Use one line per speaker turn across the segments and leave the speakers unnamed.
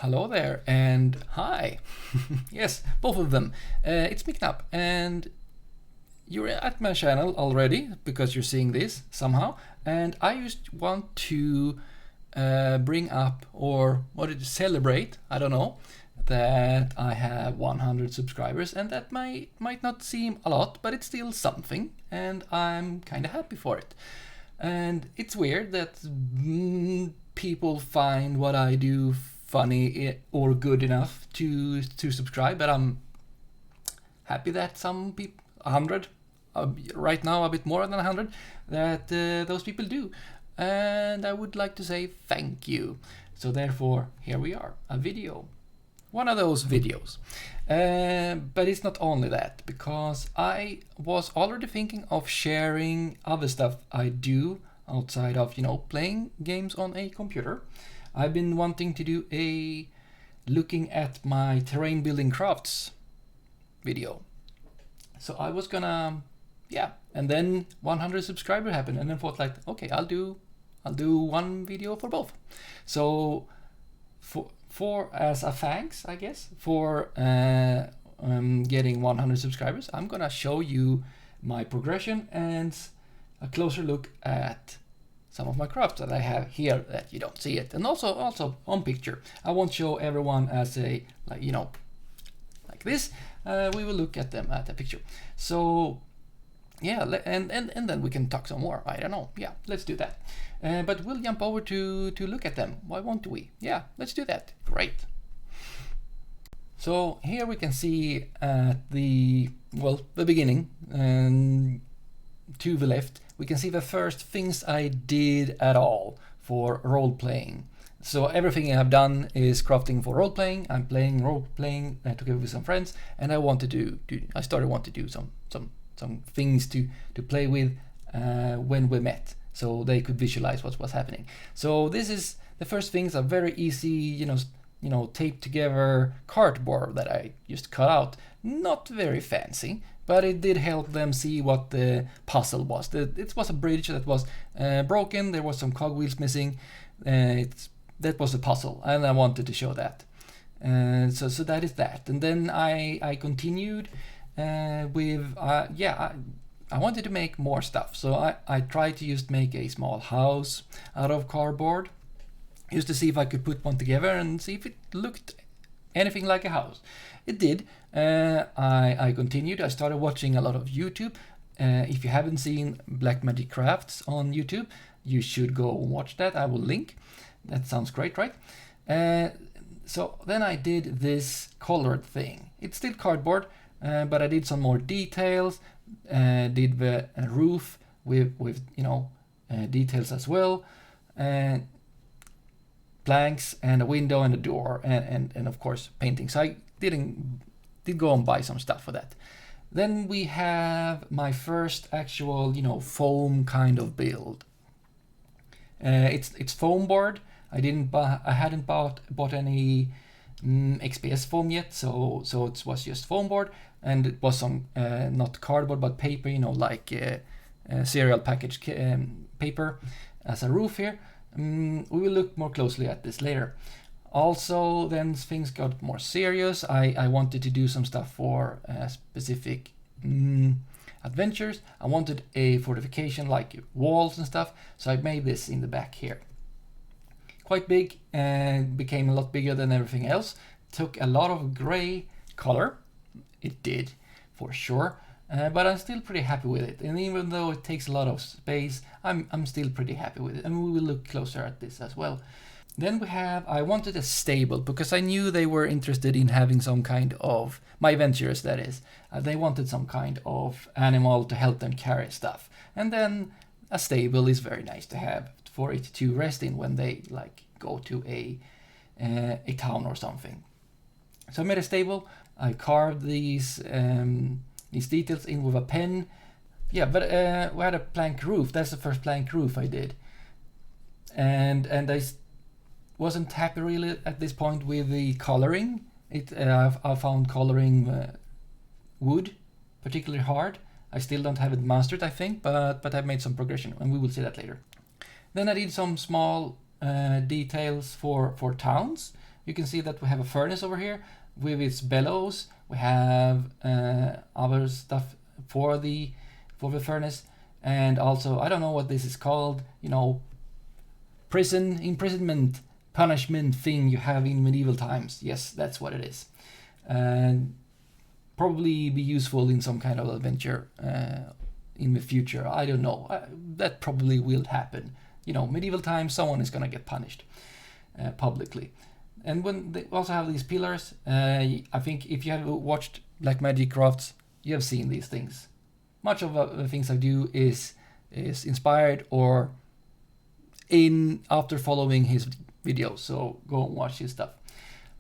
hello there, and hi. Yes, both of them. It's Miknap, and you're at my channel already because you're seeing this somehow. And I just want to bring up, or what it celebrate, I don't know, that I have 100 subscribers, and that might not seem a lot, but it's still something, and I'm kind of happy for it. And it's weird that people find what I do funny or good enough to subscribe, but I'm happy that some people, 100, right now a bit more than 100, that those people do. And I would like to say thank you. So therefore, here we are, a video. One of those videos. But it's not only that, because I was already thinking of sharing other stuff I do outside of, playing games on a computer. I've been wanting to do a looking at my terrain building crafts video. So I was gonna, and then 100 subscribers happened, and then thought like, okay, I'll do one video for both. So for as a thanks, I guess, for getting 100 subscribers, I'm gonna show you my progression and a closer look at some of my crafts that I have here that you don't see it, and also on picture. I won't show everyone as a like this. We will look at them at the picture. So yeah, and then we can talk some more. I don't know. Yeah, let's do that. But we'll jump over to look at them. Why won't we? Yeah, let's do that. Great. So here we can see at the beginning, and to the left, we can see the first things I did at all for role-playing. So everything I've done is crafting for role-playing. I'm playing role-playing together with some friends, and I want to do some things to play with when we met, so they could visualize what was happening. So this is the first things are very easy, taped together cardboard that I just cut out. Not very fancy, but it did help them see what the puzzle was. It was a bridge that was broken. There was some cogwheels missing. That was a puzzle, and I wanted to show that. So that is that. And then I continued with I wanted to make more stuff. So I tried to just make a small house out of cardboard, just to see if I could put one together and see if it looked anything like a house. It did. I continued. I started watching a lot of YouTube. If you haven't seen Black Magic Crafts on YouTube, you should go watch that. I will link. That sounds great, right? So then I did this colored thing. It's still cardboard, but I did some more details. Did the roof with details as well. Planks and a window and a door and of course painting. So I did go and buy some stuff for that. Then we have my first actual foam kind of build. It's foam board. I hadn't bought any XPS foam yet, so it was just foam board, and it was some not cardboard but paper, like cereal package paper as a roof here. We will look more closely at this later. Also, then things got more serious. I wanted to do some stuff for specific adventures. I wanted a fortification like walls and stuff, so I made this in the back here. Quite big, and became a lot bigger than everything else. Took a lot of gray color. It did, for sure. But I'm still pretty happy with it, and even though it takes a lot of space, I'm still pretty happy with it, and we will look closer at this as well. Then I wanted a stable, because I knew they were interested in having some kind of, my adventurers that is, they wanted some kind of animal to help them carry stuff. And then a stable is very nice to have for it to rest in when they go to a town or something. So I made a stable. I carved these details in with a pen. Yeah, but we had a plank roof. That's the first plank roof I did. And I wasn't happy really at this point with the coloring. I found coloring wood particularly hard. I still don't have it mastered, I think, but I've made some progression, and we will see that later. Then I did some small details for towns. you can see that we have a furnace over here with its bellows. We have other stuff for the furnace, and also I don't know what this is called, you know, imprisonment, punishment thing you have in medieval times. Yes, that's what it is. And probably be useful in some kind of adventure in the future. I don't know. That probably will happen. You know, medieval times, someone is gonna get punished publicly. And when they also have these pillars, I think if you have watched Blackmagic Crafts, you have seen these things. Much of the things I do is inspired or after following his videos, so go and watch his stuff.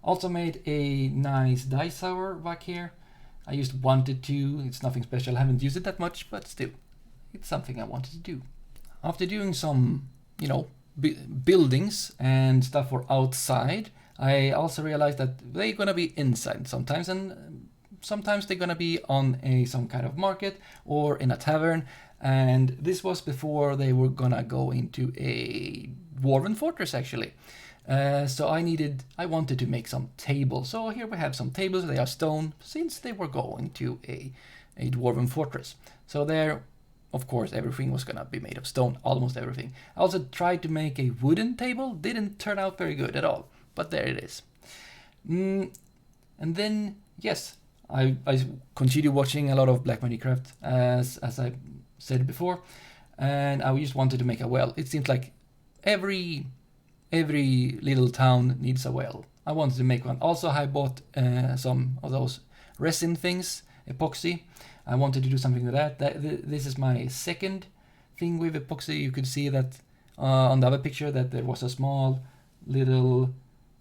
Also made a nice dice tower back here. I just wanted to, it's nothing special, I haven't used it that much, but still, it's something I wanted to do. After doing some, you know, buildings and stuff for outside, I also realized that they're gonna be inside sometimes, and sometimes they're gonna be on some kind of market or in a tavern. And this was before they were gonna go into a dwarven fortress, actually. So I wanted to make some tables. So here we have some tables. They are stone, since they were going to a dwarven fortress. So there, of course, everything was gonna be made of stone, almost everything. I also tried to make a wooden table. Didn't turn out very good at all, but there it is. And then, yes, I continued watching a lot of Blackmagic Craft, as I said before, and I just wanted to make a well. It seems like every little town needs a well. I wanted to make one. Also, I bought some of those resin things, epoxy. I wanted to do something with that. This is my second thing with epoxy. You could see that on the other picture that there was a small little,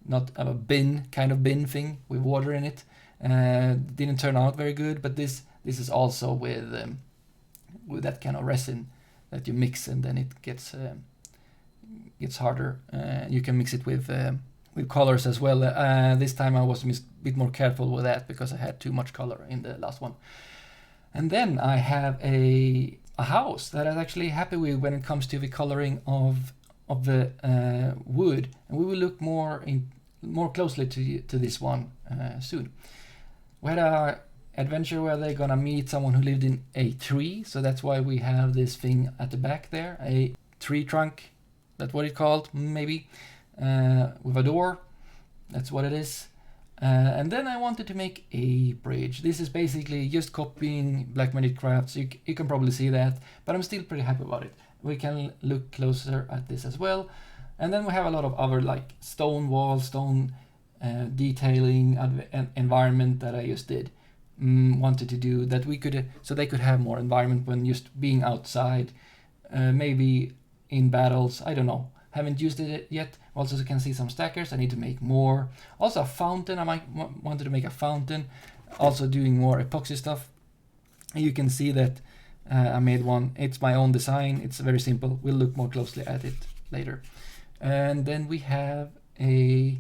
not a bin, kind of bin thing with water in it. Didn't turn out very good, but this is also with that kind of resin that you mix, and then it gets harder. You can mix it with colors as well. This time I was a bit more careful with that because I had too much color in the last one. And then I have a house that I'm actually happy with when it comes to the coloring of the wood, and we will look more closely to this one soon. We had a adventure where they're gonna meet someone who lived in a tree, so that's why we have this thing at the back there, a tree trunk. That's what it's called, maybe, with a door. That's what it is. And then I wanted to make a bridge. This is basically just copying Blackmagic Crafts. You can probably see that, but I'm still pretty happy about it. We can look closer at this as well. And then we have a lot of other like stone walls, stone detailing, environment that I just did. Wanted to do that so they could have more environment when just being outside, maybe in battles. I don't know, haven't used it yet. Also, you can see some stackers. I need to make more. Also a fountain. I wanted to make a fountain. Also doing more epoxy stuff. You can see that I made one. It's my own design. It's very simple. We'll look more closely at it later. And then we have a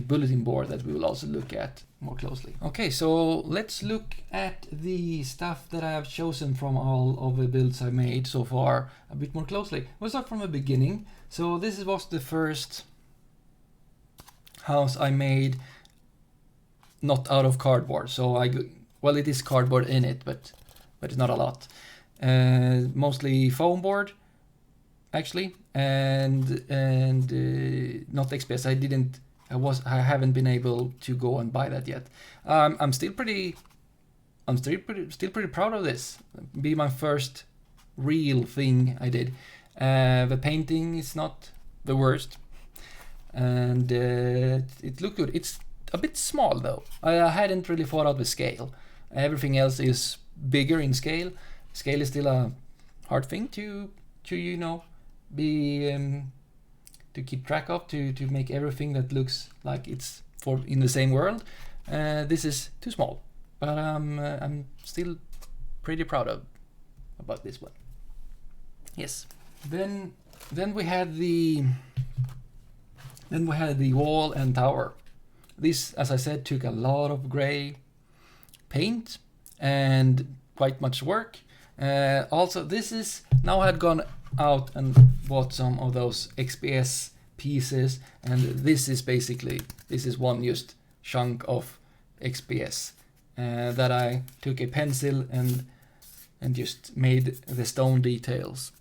bulletin board that we will also look at more closely. Okay, so let's look at the stuff that I have chosen from all of the builds I made so far a bit more closely. We'll start from the beginning. So this was the first house I made, not out of cardboard. So well, it is cardboard in it, but it's not a lot. Mostly foam board, actually, and not XPS. I haven't been able to go and buy that yet. I'm still pretty proud of this. Be my first real thing I did. The painting is not the worst, and it looked good. It's a bit small though. I hadn't really thought out the scale. Everything else is bigger in scale. Scale is still a hard thing to you know be to keep track of, to make everything that looks like it's in the same world. This is too small, but I'm still pretty proud about this one. Yes. Then we had the wall and tower. This, as I said, took a lot of gray paint and quite much work. Also, this is now I had gone out and bought some of those XPS pieces, and this is one just chunk of XPS that I took a pencil and just made the stone details.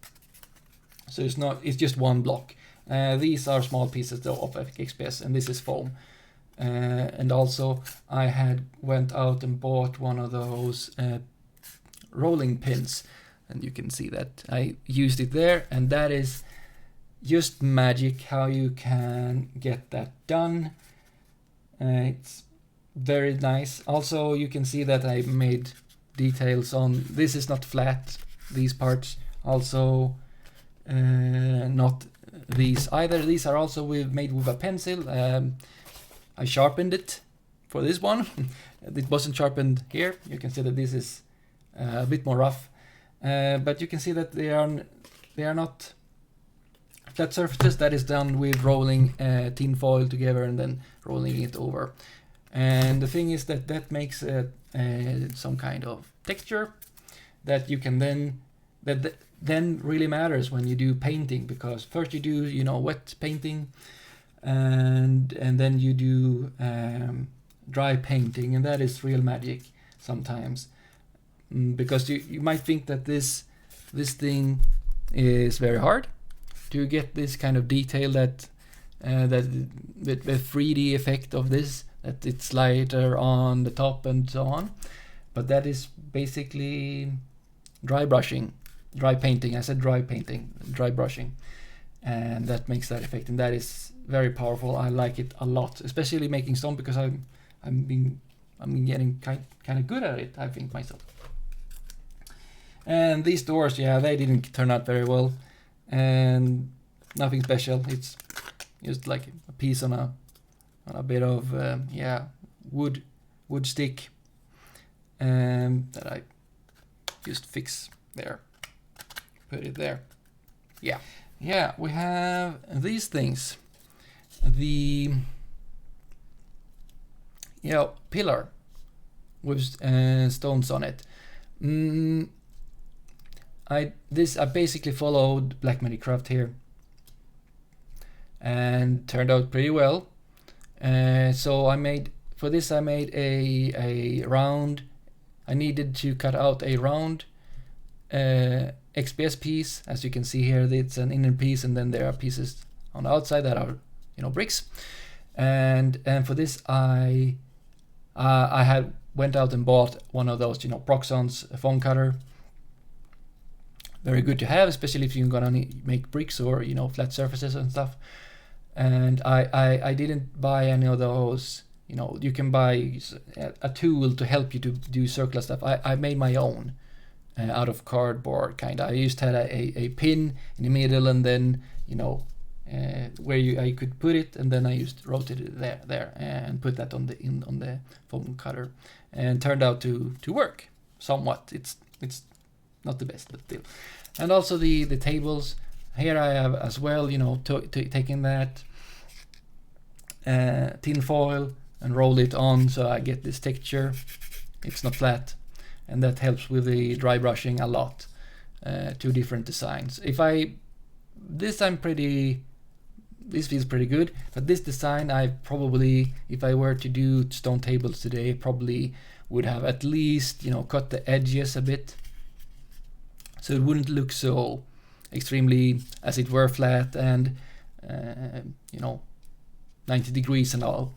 So it's just one block. These are small pieces though of XPS, and this is foam. And also I went out and bought one of those rolling pins, and you can see that I used it there, and that is just magic how you can get that done. It's very nice. Also you can see that I made details on this. Is not flat, these parts. Also not these either. These are also made with a pencil. I sharpened it for this one. It wasn't sharpened here. You can see that this is a bit more rough, but you can see that they are not flat surfaces. That is done with rolling tin foil together and then rolling it over. And the thing is that makes some kind of texture that you can then really matters when you do painting, because first you do wet painting, and then you do dry painting, and that is real magic sometimes, because you might think that this thing is very hard to get this kind of detail, that the 3D effect of this, that it's lighter on the top and so on, but that is basically dry painting. I said dry painting, dry brushing, and that makes that effect, and that is very powerful. I like it a lot, especially making stone, because I'm getting kind of good at it, I think, myself. And these doors, yeah, they didn't turn out very well, and nothing special. It's just like a piece on a bit of wood stick that I just fix there, put it there. Yeah, we have these things. The pillar with stones on it. I basically followed Black Magic Craft here, and turned out pretty well. So I made a round. I needed to cut out a round XPS piece. As you can see here, it's an inner piece, and then there are pieces on the outside that are bricks. And for this I went out and bought one of those Proxon's foam cutter. Very good to have, especially if you're gonna make bricks or flat surfaces and stuff. And I didn't buy any of those. You can buy a tool to help you to do circular stuff. I made my own out of cardboard, kind of. I just had a pin in the middle, and then where I could put it, and then I just rotated it there and put that on the foam cutter, and turned out to work somewhat. It's not the best, but still. And also the tables here I have as well, taking that tin foil and roll it on, so I get this texture. It's not flat, and that helps with the dry brushing a lot. Two different designs. This feels pretty good, but this design I probably, if I were to do stone tables today, probably would have at least cut the edges a bit, so it wouldn't look so extremely as it were flat and 90 degrees and all.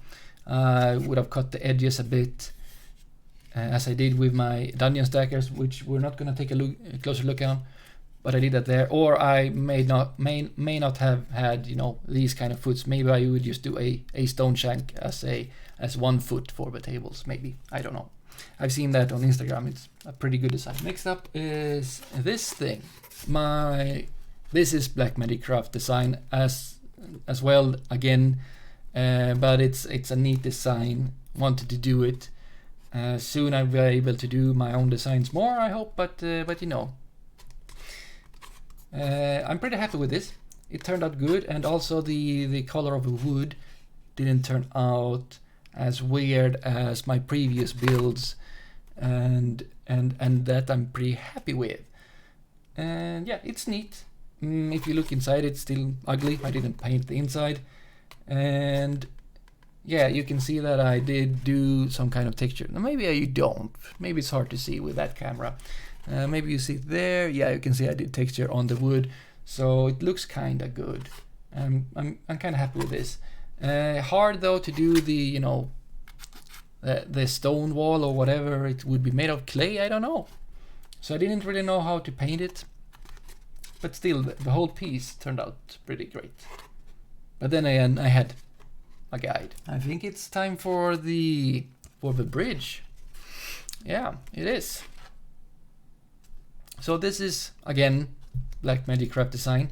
I would have cut the edges a bit, as I did with my dungeon stackers, which we're not going to take a closer look on, but I did that there. Or I may not have had these kind of foots. Maybe I would just do a stone shank as 1 foot for the tables, maybe. I don't know. I've seen that on Instagram. It's a pretty good design. Next up is this thing. This is Black Magic Craft design as well again, but it's a neat design. Wanted to do it. Soon I'll be able to do my own designs more, I hope, but I'm pretty happy with this. It turned out good, and also the color of the wood didn't turn out as weird as my previous builds, and that I'm pretty happy with. And yeah, it's neat. If you look inside, it's still ugly. I didn't paint the inside. And yeah, you can see that I did do some kind of texture. Now maybe you don't. Maybe it's hard to see with that camera. Maybe you see it there. Yeah, you can see I did texture on the wood. So it looks kind of good. I'm kind of happy with this. Hard though to do the, you know, the stone wall or whatever. It would be made of clay, I don't know. So I didn't really know how to paint it. But still, the whole piece turned out pretty great. But then again, I had a guide. I think it's time for the bridge. Yeah, it is. So this is again Blackmagic Craft Design,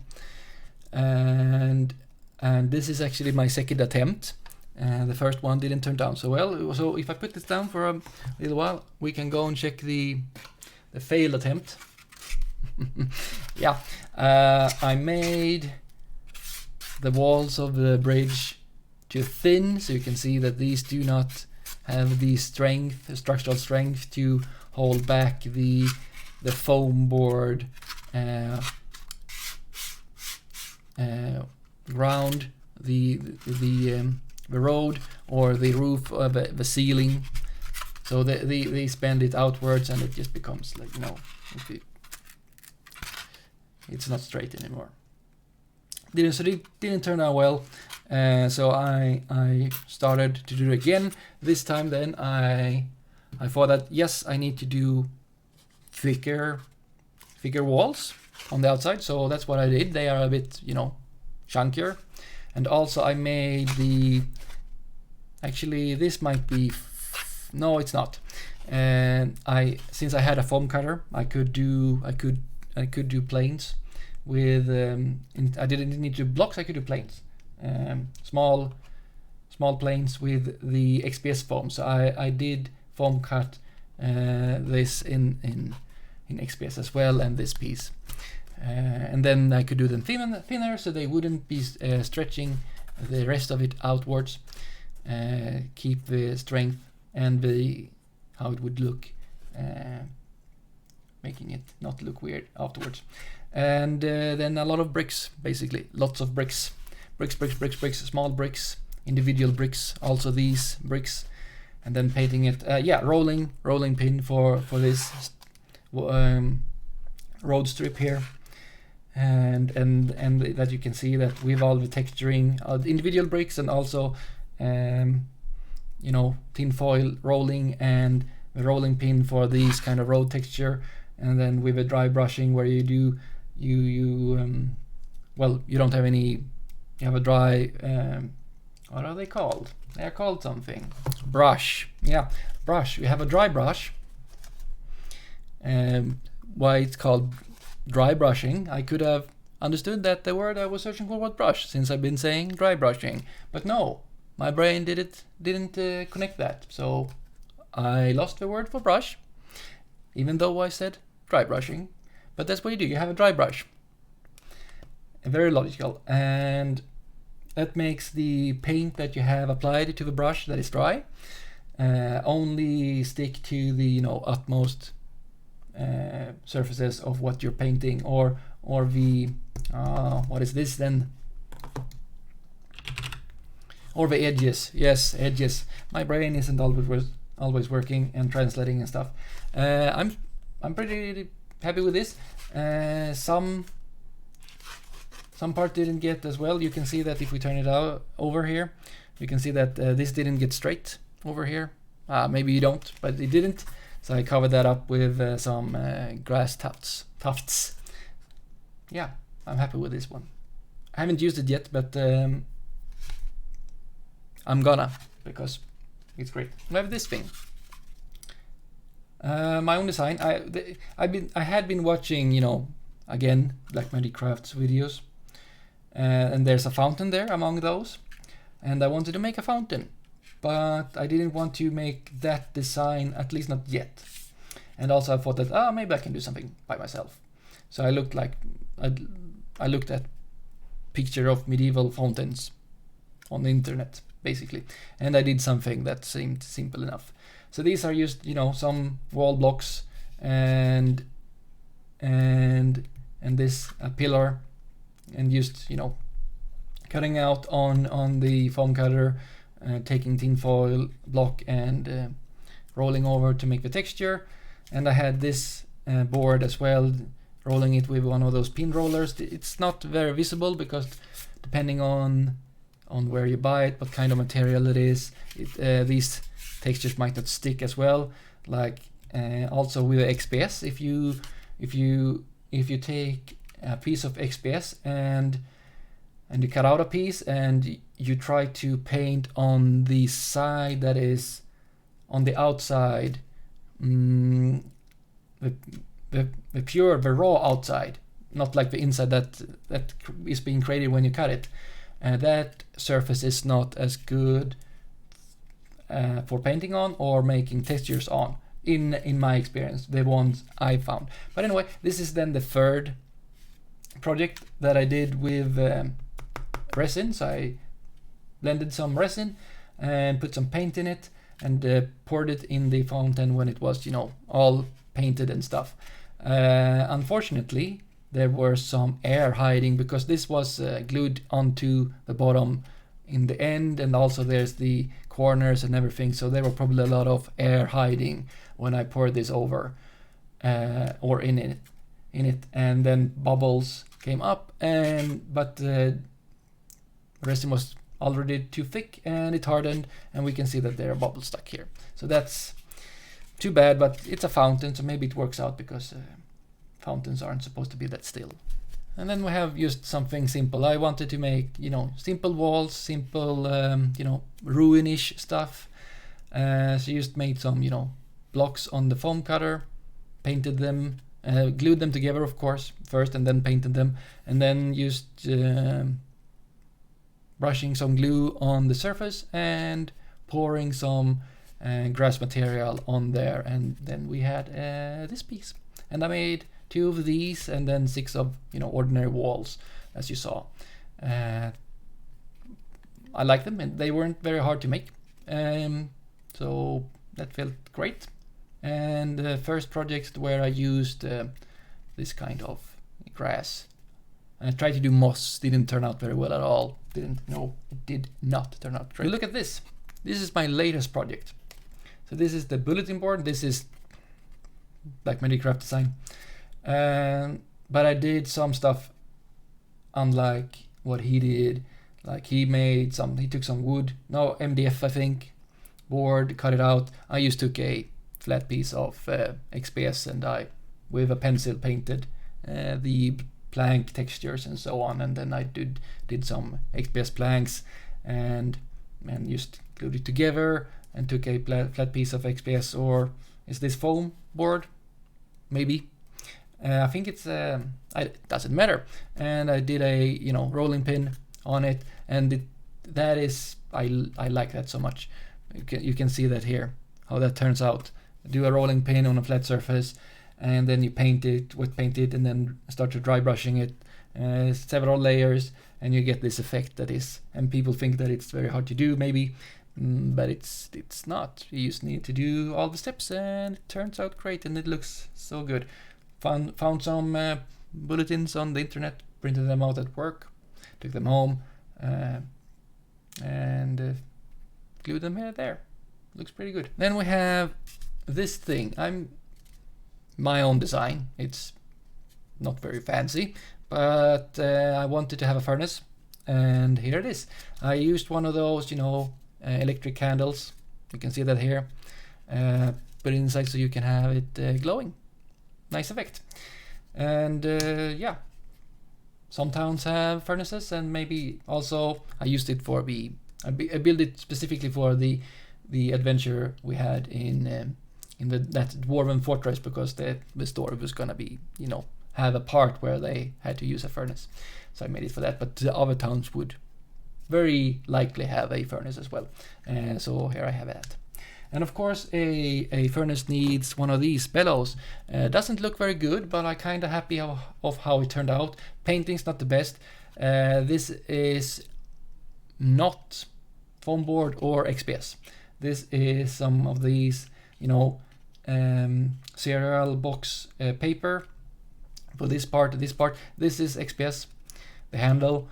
and this is actually my second attempt. The first one didn't turn out so well. So if I put this down for a little while, we can go and check the failed attempt. Yeah, I made the walls of the bridge too thin, so you can see that these do not have the structural strength to hold back the foam board around the road or the roof of the ceiling. So they bend it outwards, and it just becomes like, you know, it's not straight anymore. So it didn't turn out well. So I started to do it again. This time then I thought that yes, I need to do thicker walls on the outside. So that's what I did. They are a bit, you know, chunkier. And also I made actually this might be, no, it's not. And since I had a foam cutter, I could do planes with I didn't need to do blocks. I could do planes, small planes with the XPS foam. So I did foam cut this in XPS as well, and this piece, and then I could do them thinner so they wouldn't be stretching the rest of it outwards, keep the strength and how it would look, making it not look weird afterwards. And then a lot of bricks, basically lots of bricks, small bricks, individual bricks, also these bricks, and then painting it. Yeah, rolling pin for this road strip here, and that you can see that with all the texturing of the individual bricks, and also you know, tin foil rolling and the rolling pin for these kind of road texture, and then with a dry brushing where you do well, you don't have any, you have a dry what are they called? They are called something. Brush. Yeah, brush. We have a dry brush. Why it's called dry brushing, I could have understood that the word I was searching for was brush, since I've been saying dry brushing. But no, my brain didn't connect that. So I lost the word for brush, even though I said dry brushing. But that's what you do. You have a dry brush. Very logical. And that makes the paint that you have applied to the brush that is dry only stick to the, you know, utmost surfaces of what you're painting, or the what is this then? Or the edges. Yes, edges. My brain isn't always working and translating and stuff. I'm pretty happy with this. Some part didn't get as well. You can see that if we turn it out over here, you can see that this didn't get straight over here. Maybe you don't, but it didn't. So I covered that up with some grass tufts. Yeah, I'm happy with this one. I haven't used it yet, but I'm gonna, because it's great. We have this thing. My own design. I had been watching, you know, again, Blackmagic Crafts videos, and there's a fountain there among those, and I wanted to make a fountain, but I didn't want to make that design, at least not yet. And also I thought that maybe I can do something by myself. So I looked at picture of medieval fountains on the internet, basically, and I did something that seemed simple enough. So these are just, you know, some wall blocks and this pillar and just, you know, cutting out on the foam cutter, taking tin foil block and rolling over to make the texture. And I had this board as well, rolling it with one of those pin rollers. It's not very visible because depending on where you buy it, what kind of material it is, these textures might not stick as well. Like also with XPS, if you take a piece of XPS and you cut out a piece and you try to paint on the side that is on the outside, the raw outside, not like the inside that is being created when you cut it. That surface is not as good for painting on or making textures on, in my experience, the ones I found. But anyway, this is then the third project that I did with resin. So I blended some resin and put some paint in it and poured it in the fountain when it was, you know, all painted and stuff. Unfortunately, there were some air hiding because this was glued onto the bottom in the end, and also there's the corners and everything, so there were probably a lot of air hiding when I poured this over or in it, and then bubbles came up, but the resin was already too thick and it hardened, and we can see that there are bubbles stuck here. So that's too bad, but it's a fountain, so maybe it works out because fountains aren't supposed to be that still. And then we have just something simple. I wanted to make, you know, simple walls, simple, you know, ruinish stuff. So just made some, you know, blocks on the foam cutter, painted them, glued them together, of course, first, and then painted them, and then used brushing some glue on the surface and pouring some grass material on there, and then we had this piece. And I made 2 of these and then 6 of, you know, ordinary walls, as you saw. I like them, and they weren't very hard to make, so that felt great. And the first project where I used this kind of grass, I tried to do moss, didn't turn out very well at all. It did not turn out great. Look at this. This is my latest project. So this is the bulletin board. This is Blackmagic Craft Design. But I did some stuff unlike what he did. Like he took some wood, no, MDF I think, board, cut it out. I just took a flat piece of XPS and I, with a pencil, painted the plank textures and so on, and then I did some XPS planks and just glued it together and took a flat piece of XPS, or is this foam board? Maybe. I think it's it doesn't matter, and I did a, you know, rolling pin on it, and that is, I like that so much. You can see that here, how that turns out. Do a rolling pin on a flat surface, and then you paint it, wet paint it, and then start to dry brushing it, several layers, and you get this effect that is, and people think that it's very hard to do maybe, but it's not. You just need to do all the steps and it turns out great and it looks so good. Found some bulletins on the internet, printed them out at work, took them home, and glued them here there. Looks pretty good. Then we have this thing. My own design. It's not very fancy, but I wanted to have a furnace, and here it is. I used one of those, you know, electric candles. You can see that here. Put it inside so you can have it glowing. Nice effect. And yeah, some towns have furnaces, and maybe also I used it for I built it specifically for the adventure we had in that dwarven fortress, because the story was gonna be, you know, have a part where they had to use a furnace, so I made it for that. But the other towns would very likely have a furnace as well, so here I have that. And of course a furnace needs one of these bellows. Doesn't look very good, but I'm kind of happy of how it turned out. Painting's not the best. This is not foam board or XPS. This is some of these, you know, cereal box paper for this part. This is XPS, the handle.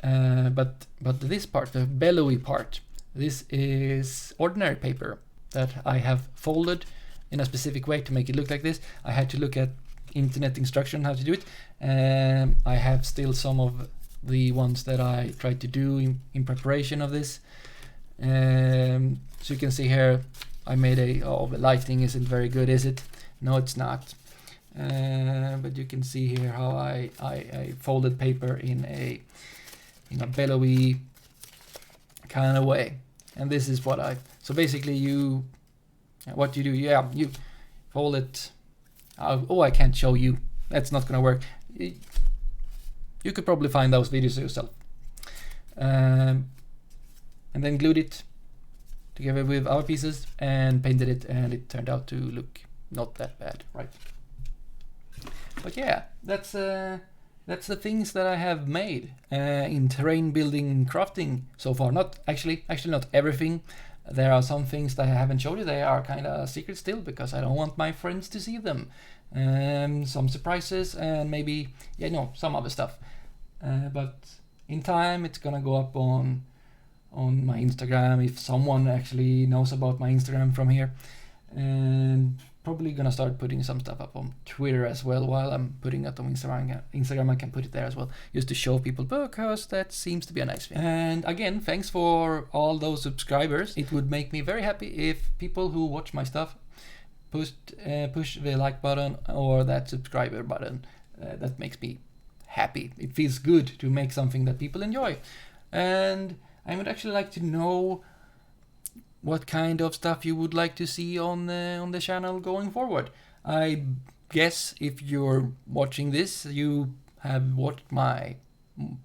But this part, the bellowy part, this is ordinary paper that I have folded in a specific way to make it look like this. I had to look at internet instruction how to do it. I have still some of the ones that I tried to do in preparation of this. So you can see here I made the lighting isn't very good, is it? No, it's not. But you can see here how I folded paper in a bellowy kind of way. And this is what so basically what you do, you fold it. I can't show you. That's not gonna work. You could probably find those videos yourself. And then glued it together with our pieces and painted it, and it turned out to look not that bad, right? But yeah, that's the things that I have made in terrain building and crafting so far. Not actually not everything. There are some things that I haven't showed you. They are kind of secret still because I don't want my friends to see them. Some surprises and maybe some other stuff. But in time it's gonna go up on my Instagram if someone actually knows about my Instagram from here, and probably gonna start putting some stuff up on Twitter as well. While I'm putting it on Instagram, I can put it there as well, just to show people, because that seems to be a nice thing. And again, thanks for all those subscribers. It would make me very happy if people who watch my stuff push the like button or that subscriber button. That makes me happy. It feels good to make something that people enjoy. And I would actually like to know what kind of stuff you would like to see on the channel going forward. I guess if you're watching this, you have watched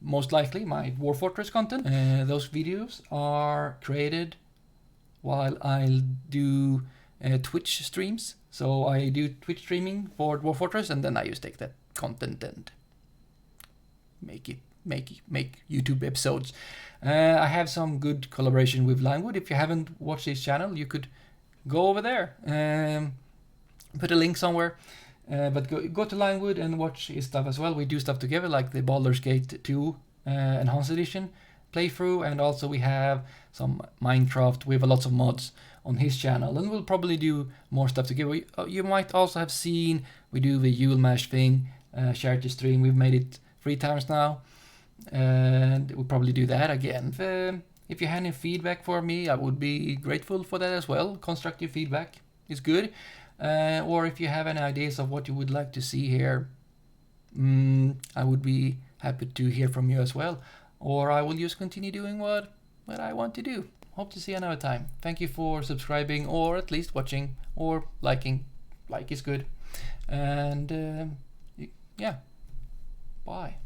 most likely my Dwarf Fortress content. Those videos are created while I do Twitch streams. So I do Twitch streaming for Dwarf Fortress, and then I just take that content and make YouTube episodes. I have some good collaboration with Linewood. If you haven't watched his channel, you could go over there. Put a link somewhere. But go to Linewood and watch his stuff as well. We do stuff together, like the Baldur's Gate 2 Enhanced Edition playthrough, and also we have some Minecraft with lots of mods on his channel, and we'll probably do more stuff together. You might also have seen we do the Yule Mash thing, charity stream. We've made it 3 times now, and we'll probably do that again. If you have any feedback for me, I would be grateful for that as well. Constructive feedback is good. Or if you have any ideas of what you would like to see here, I would be happy to hear from you as well. Or I will just continue doing what I want to do. Hope to see you another time. Thank you for subscribing, or at least watching, or liking. Like is good. And yeah, bye.